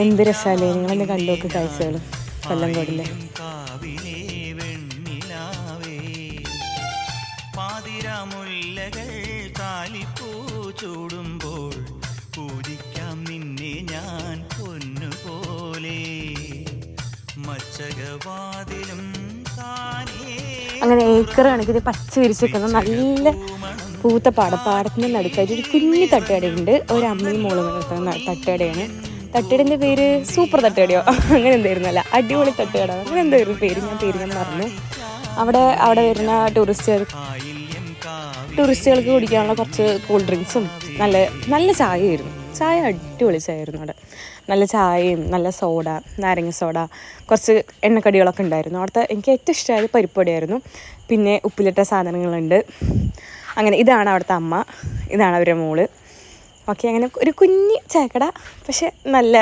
എന്ത് രസമല്ലേ, നിങ്ങളെന്നെ കണ്ടു നോക്ക് കാഴ്ചകൾ കൊല്ലംകോടിലെ. പാതിരാമുല്ലകൾ താലിപ്പൂ ചൂടുമ്പോൾ പൂജിക്കാം നിന്നെ ഞാൻ പൊന്നുപോലെ മച്ചകവാതിലും അങ്ങനെ ഏക്കർ കണക്കിന് പച്ച വിരിച്ചിരിക്കുന്ന നല്ല പൂത്ത പാടത്തിൻ്റെ നടുക്കായിട്ട് ഒരു കുഞ്ഞു തട്ടുകടയുണ്ട്. ഒരമ്മയും മോളും നടത്തുന്ന തട്ടുകടയാണ്. തട്ടുകടേൻ്റെ പേര് സൂപ്പർ തട്ടുകടയോ അങ്ങനെ എന്തായിരുന്നല്ല, അടിപൊളി തട്ടുകട അങ്ങനെ എന്തായിരുന്നു പേര്, ഞാൻ മറന്നു. അവിടെ വരുന്ന ടൂറിസ്റ്റുകൾക്ക് കുടിക്കാനുള്ള കുറച്ച് കൂൾ ഡ്രിങ്ക്സും നല്ല ചായയായിരുന്നു. ചായ അടിപൊളി ചായയായിരുന്നു അവിടെ. നല്ല ചായയും നല്ല സോഡ, നാരങ്ങ സോഡ, കുറച്ച് എണ്ണക്കടികളൊക്കെ ഉണ്ടായിരുന്നു അവിടുത്തെ. എനിക്ക് ഏറ്റവും ഇഷ്ടമായത് പരിപ്പടിയായിരുന്നു. പിന്നെ ഉപ്പിലിട്ട സാധനങ്ങളുണ്ട്. അങ്ങനെ ഇതാണ് അവിടുത്തെ അമ്മ, ഇതാണ് അവരുടെ മോള്. ഓക്കെ, അങ്ങനെ ഒരു കുഞ്ഞ് ചായക്കട, പക്ഷെ നല്ല